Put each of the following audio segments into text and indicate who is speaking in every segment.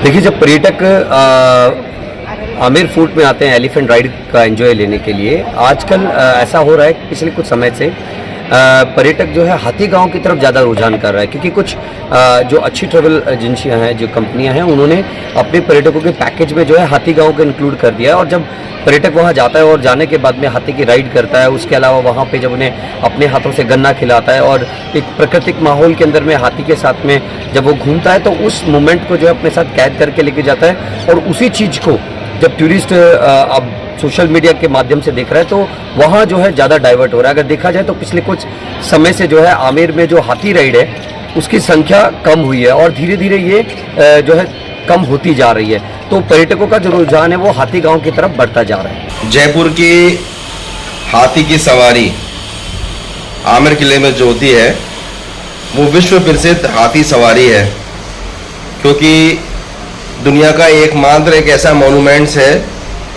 Speaker 1: देखिए, जब पर्यटक आमेर फोर्ट में आते हैं एलिफेंट राइड का एंजॉय लेने के लिए, आजकल ऐसा हो रहा है कि पिछले कुछ समय से पर्यटक जो है हाथी गांव की तरफ ज़्यादा रुझान कर रहा है, क्योंकि कुछ जो अच्छी ट्रैवल एजेंसियां हैं, जो कंपनियां हैं, उन्होंने अपने पर्यटकों के पैकेज में जो है हाथी गांव को इंक्लूड कर दिया है। और जब पर्यटक वहां जाता है और जाने के बाद में हाथी की राइड करता है, उसके अलावा वहां पे जब उन्हें अपने हाथों से गन्ना खिलाता है और एक प्राकृतिक माहौल के अंदर में हाथी के साथ में जब वो घूमता है, तो उस मोमेंट को जो है अपने साथ कैद करके लेके जाता है। और उसी चीज़ को जब टूरिस्ट अब सोशल मीडिया के माध्यम से देख रहा है, तो वहाँ जो है ज़्यादा डाइवर्ट हो रहा है। अगर देखा जाए तो पिछले कुछ समय से जो है आमेर में जो हाथी राइड है उसकी संख्या कम हुई है और धीरे धीरे ये जो है कम होती जा रही है। तो पर्यटकों का जो रुझान है वो हाथी गांव की तरफ बढ़ता जा रहा है।
Speaker 2: जयपुर की हाथी की सवारी आमेर किले में जो होती है वो विश्व प्रसिद्ध हाथी सवारी है, क्योंकि दुनिया का एकमात्र एक ऐसा मॉन्यूमेंट्स है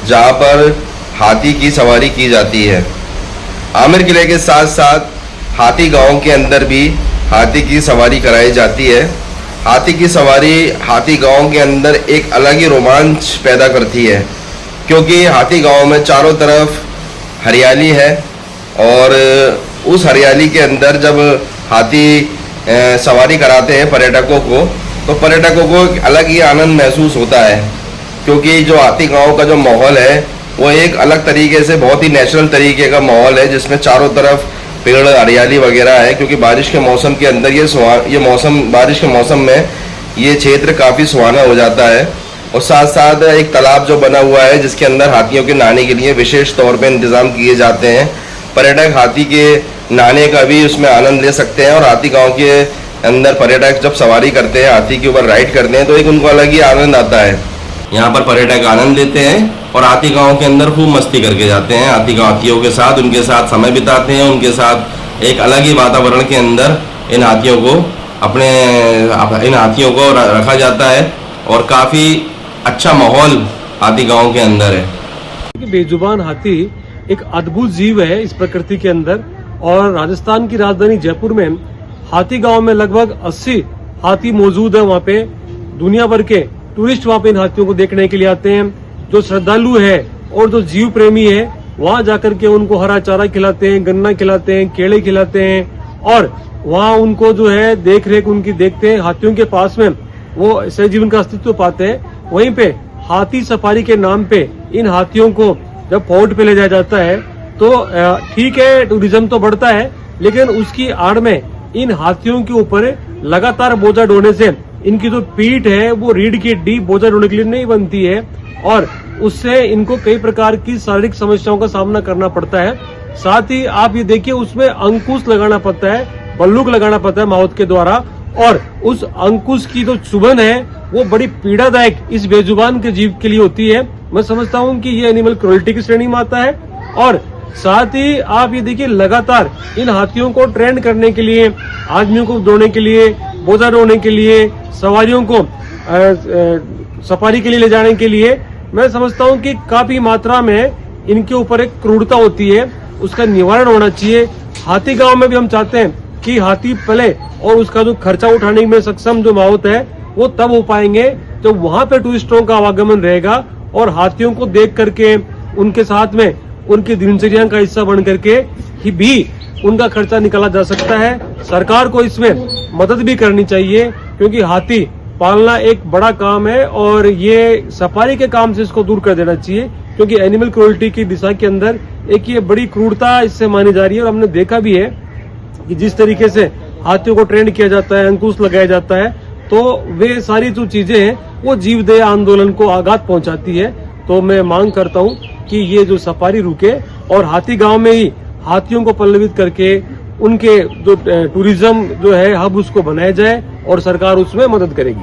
Speaker 2: जहाँ पर हाथी की सवारी की जाती है। आमेर किले के साथ साथ हाथी गांव के अंदर भी हाथी की सवारी कराई जाती है। हाथी की सवारी हाथी गांव के अंदर एक अलग ही रोमांच पैदा करती है, क्योंकि हाथी गांव में चारों तरफ हरियाली है और उस हरियाली के अंदर जब हाथी सवारी कराते हैं पर्यटकों को, तो पर्यटकों को एक अलग ही आनंद महसूस होता है, क्योंकि जो हाथी गांव का जो माहौल है वो एक अलग तरीके से बहुत ही नेचुरल तरीके का माहौल है, जिसमें चारों तरफ पेड़ हरियाली वगैरह है। क्योंकि बारिश के मौसम के अंदर बारिश के मौसम में ये क्षेत्र काफ़ी सुहाना हो जाता है। और साथ साथ एक तालाब जो बना हुआ है जिसके अंदर हाथियों के नहाने के लिए विशेष तौर पे इंतज़ाम किए जाते हैं। पर्यटक हाथी के नहाने का भी उसमें आनंद ले सकते हैं। और हाथी गाँव के अंदर पर्यटक जब सवारी करते हैं, हाथी के ऊपर राइड करते हैं, तो एक उनको अलग ही आनंद आता है। यहाँ पर पर्यटक आनंद लेते हैं और हाथी गांव के अंदर खूब मस्ती करके जाते हैं। हाथियों के साथ उनके साथ समय बिताते हैं। उनके साथ एक अलग ही वातावरण के अंदर इन हाथियों को रखा जाता है और काफ़ी अच्छा माहौल हाथी गांव के अंदर है।
Speaker 3: बेजुबान हाथी एक अद्भुत जीव है इस प्रकृति के अंदर। और राजस्थान की राजधानी जयपुर में हाथी गांव में लगभग 80 हाथी मौजूद है। वहाँ पे दुनिया भर के टूरिस्ट वहाँ पे इन हाथियों को देखने के लिए आते हैं। जो श्रद्धालु है और जो जीव प्रेमी है वहाँ जाकर के उनको हरा चारा खिलाते हैं, गन्ना खिलाते हैं, केले खिलाते हैं और वहाँ उनको जो है देख रेख उनकी देखते हैं। हाथियों के पास में वो सहजीवन का अस्तित्व पाते हैं। वहीं पे हाथी सफारी के नाम पे इन हाथियों को जब फोर्ट पे ले जाया जाता है तो ठीक है, टूरिज्म तो बढ़ता है, लेकिन उसकी आड़ में इन हाथियों के ऊपर लगातार बोझा ढोने से इनकी जो पीठ है वो रीढ़ की हड्डी बोझा ढोने के लिए नहीं बनती है और उससे इनको कई प्रकार की शारीरिक समस्याओं का सामना करना पड़ता है। साथ ही आप ये देखिए, उसमें अंकुश लगाना पड़ता है, बल्लूक लगाना पड़ता है माउथ के द्वारा, और उस अंकुश की जो चुभन है वो बड़ी पीड़ादायक इस बेजुबान के जीव के लिए होती है। मैं समझता हूँ कि ये एनिमल क्रूरल्टी की श्रेणी में आता है। और साथ ही आप ये देखिए, लगातार इन हाथियों को ट्रेन करने के लिए, आदमियों को दौड़ने के लिए, बोझा ढोने के लिए, सवारियों को सफारी के लिए ले जाने के लिए, मैं समझता हूँ कि काफी मात्रा में इनके ऊपर एक क्रूरता होती है, उसका निवारण होना चाहिए। हाथी गांव में भी हम चाहते हैं कि हाथी पले और उसका जो खर्चा उठाने में सक्षम जो माहौल है वो तब हो पाएंगे जब वहां पे टूरिस्टों का आवागमन रहेगा और हाथियों को देख करके उनके साथ में उनकी दिनचर्या का हिस्सा बन करके ही भी उनका खर्चा निकाला जा सकता है। सरकार को इसमें मदद भी करनी चाहिए, क्योंकि हाथी पालना एक बड़ा काम है और ये सफारी के काम से इसको दूर कर देना चाहिए, क्योंकि एनिमल क्रूरल्टी की दिशा के अंदर एक ये बड़ी क्रूरता इससे मानी जा रही है। और हमने देखा भी है कि जिस तरीके से हाथियों को ट्रेंड किया जाता है, अंकुश लगाया जाता है, तो वे सारी जो चीजें हैं वो जीवदया आंदोलन को आघात पहुंचाती है। तो मैं मांग करता हूं कि ये जो सफारी रुके और हाथी गांव में ही हाथियों को पल्लवित करके उनके जो टूरिज्म जो है हब उसको बनाया जाए और सरकार उसमें मदद करेगी।